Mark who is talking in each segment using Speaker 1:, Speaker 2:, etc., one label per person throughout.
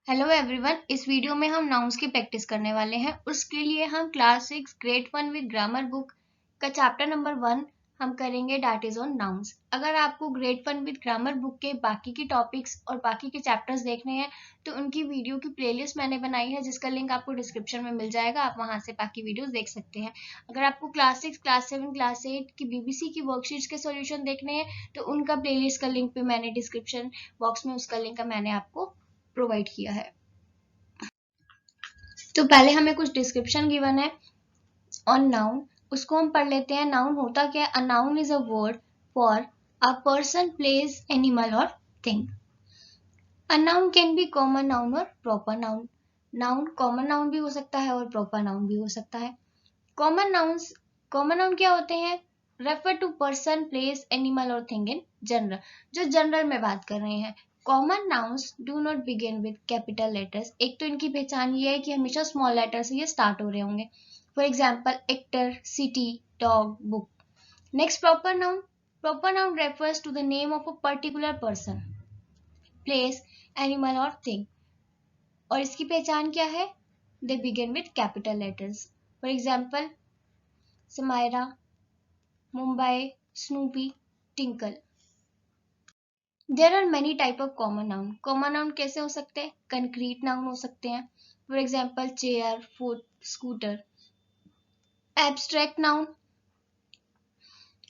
Speaker 1: Hello everyone. इस video में हम नाउन्स की प्रैक्टिस करने वाले हैं। उसके लिए हम class 6 grade 1 with grammar book का चैप्टर नंबर 1 हम करेंगे, दैट इज ऑन नाउन्स। अगर आपको ग्रेड 1 विद ग्रामर बुक के बाकी के टॉपिक्स और बाकी के चैप्टर्स देखने हैं तो उनकी वीडियो की प्लेलिस्ट मैंने बनाई है, जिसका लिंक आपको डिस्क्रिप्शन में मिल जाएगा। आप वहां से बाकी वीडियोस देख सकते हैं। अगर आपको क्लास 6, क्लास 7, क्लास 8 की बीबीसी की वर्कशीट्स के सॉल्यूशन देखने हैं तो उनका प्लेलिस्ट का लिंक भी मैंने डिस्क्रिप्शन बॉक्स में उसका लिंक मैंने आपको प्रोवाइड किया है। तो पहले हमें कुछ डिस्क्रिप्शन गिवन है ऑन नाउन, उसको हम पढ़ लेते हैं। नाउन होता क्या है? A noun is a word for a person, place, animal और thing. A noun can be common noun और proper noun. Noun common noun भी हो सकता है और प्रॉपर नाउन भी हो सकता है। कॉमन नाउन क्या होते हैं? Refer to person, place, animal और थिंग इन जनरल, जो जनरल में बात कर रहे हैं। Common nouns do not begin with capital letters. एक तो इनकी पहचान ये है कि हमेशा स्मॉल लेटर से ये स्टार्ट हो रहे होंगे। For example actor, city, dog, book. Next proper noun refers to the name of a particular person, place, animal और थिंग। और इसकी पहचान क्या है? They begin with capital letters. For example Samaira, Mumbai, Snoopy, Tinkle. There are many type of common noun. Common noun कैसे हो सकते हैं? कंक्रीट नाउन हो सकते हैं। For example chair, foot, scooter. Abstract noun,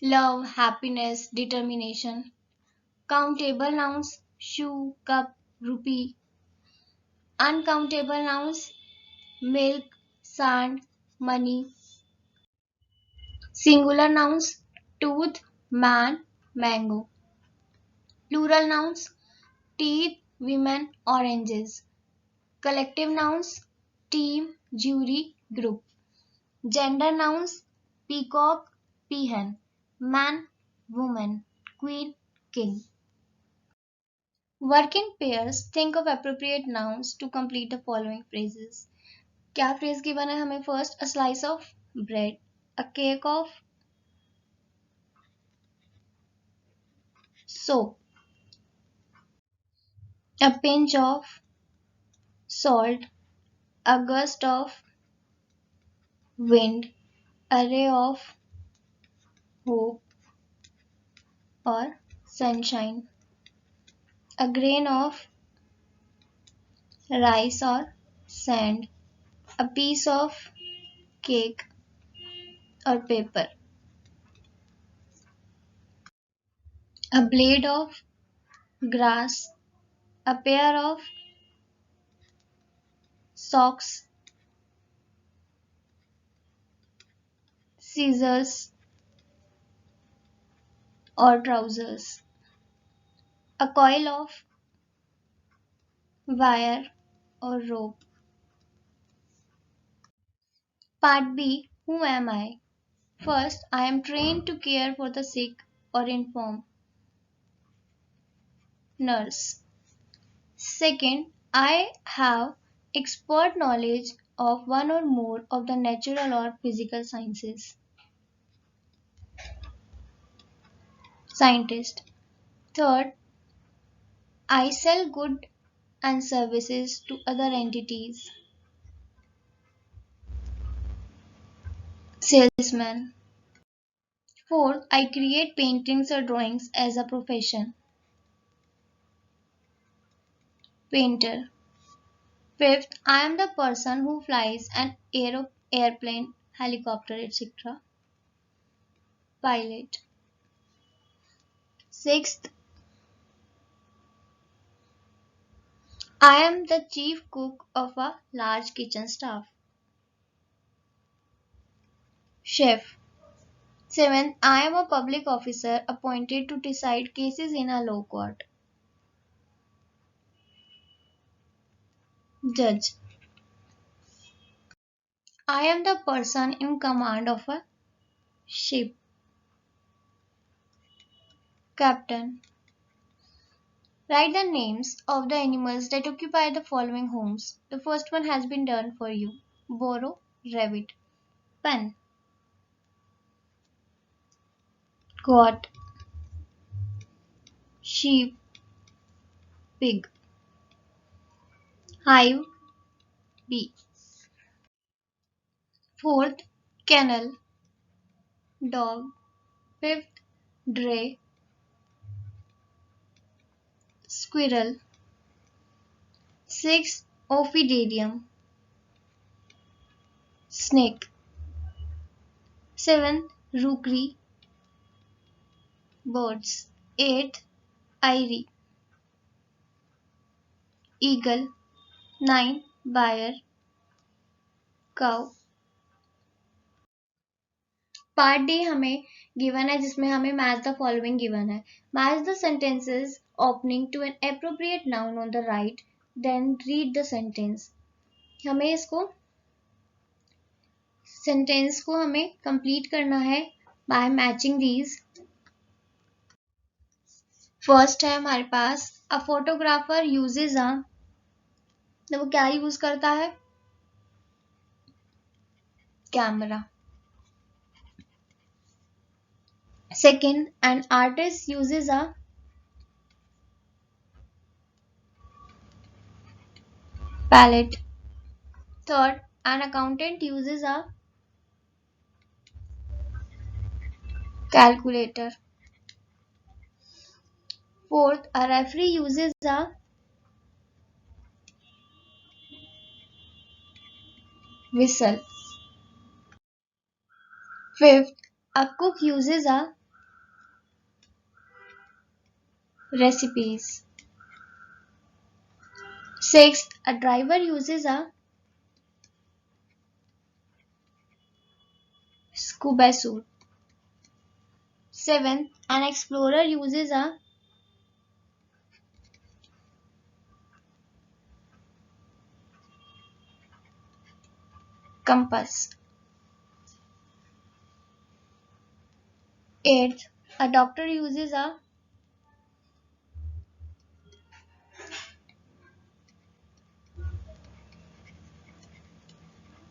Speaker 1: love, happiness, determination. Countable nouns, shoe, cup, rupee. Uncountable nouns, milk, sand, money. Singular nouns, tooth, man, mango. Plural nouns, teeth, women, oranges. Collective nouns, team, jury, group. Gender nouns, peacock, peahen. Man, woman, queen, king. Work in pairs. Think of appropriate nouns to complete the following phrases. क्या phrase given है हमें? First, a slice of bread, a cake of soap, a pinch of salt, a gust of wind, a ray of hope or sunshine, a grain of rice or sand, a piece of cake or paper, a blade of grass, a pair of socks, scissors or trousers, a coil of wire or rope. Part B. Who am I? First, I am trained to care for the sick or inform. Nurse. Second, I have expert knowledge of one or more of the natural or physical sciences. Scientist. Third, I sell goods and services to other entities. Salesman. Fourth, I create paintings or drawings as a profession. Painter. Fifth, I am the person who flies an airplane, helicopter, etc. Pilot. Sixth, I am the chief cook of a large kitchen staff. Chef. Seventh, I am a public officer appointed to decide cases in a law court. Judge. I am the person in command of a ship. Captain. Write the names of the animals that occupy the following homes. The first one has been done for you. Borrow, rabbit. Pen. Goat. Sheep. Pig. hive, bee. Fourth, kennel, dog. Fifth, dray, squirrel. Sixth, ophidedium, snake. Seventh, rookery, birds. Eighth, eyrie, eagle. Nine, bear, cow. Part D हमें given है जिसमें हमें match the following given है. Match the sentences opening to an appropriate noun on the right, then read the sentence. हमें इसको sentence को हमें complete करना है बाय मैचिंग दीज. फर्स्ट है हमारे पास अ फोटोग्राफर यूजेस अ, तो वो क्या यूज करता है? Camera. Second, an artist uses a palette. Third, an accountant uses a calculator. Fourth, a referee uses a whistle. Fifth, a cook uses a recipes. Sixth, a driver uses a scuba suit. Seventh, an explorer uses a compass. Eighth, a doctor uses a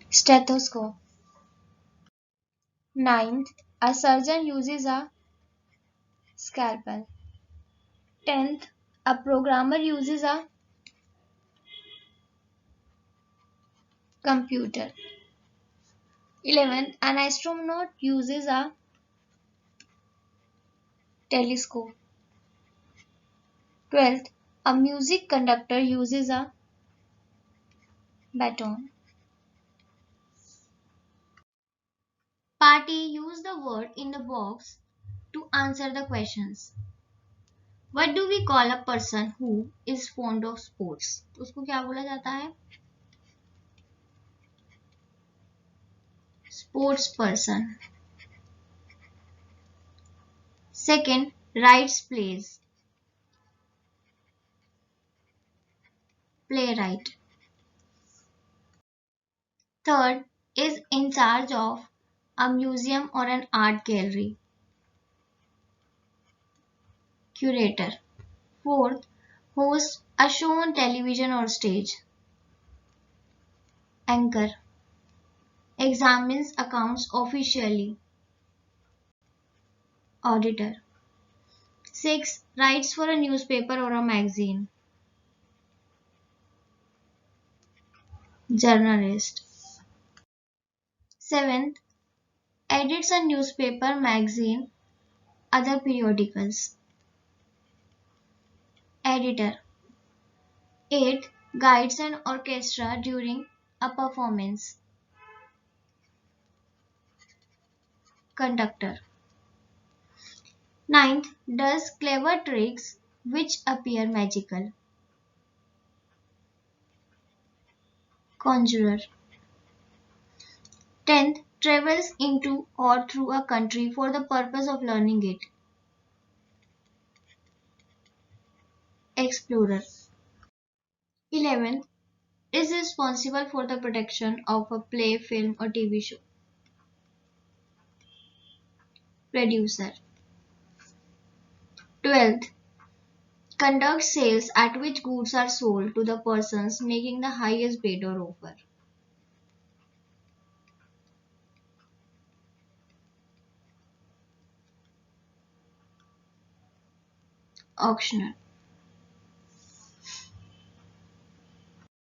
Speaker 1: stethoscope. Ninth, a surgeon uses a scalpel. 10th, a programmer uses a computer. 11th, an astronaut uses a telescope. 12th, a music conductor uses a baton. Party, use the word in the box to answer the questions. What do we call a person who is fond of sports? तो उसको क्या बोला जाता है? Sports person. Second, writes plays. Playwright. Third, is in charge of a museum or an art gallery. Curator. Fourth, hosts a show on television or stage. Anchor. Examines accounts officially. Auditor. 6. Writes for a newspaper or a magazine. Journalist. 7th, edits a newspaper, magazine, other periodicals. Editor. 8. Guides an orchestra during a performance. Conductor. 9th, does clever tricks which appear magical. Conjurer. 10th, travels into or through a country for the purpose of learning it. Explorer. 11th, is responsible for the production of a play, film, or TV show. Producer. 12th, conducts sales at which goods are sold to the persons making the highest bid or offer. Auctioneer.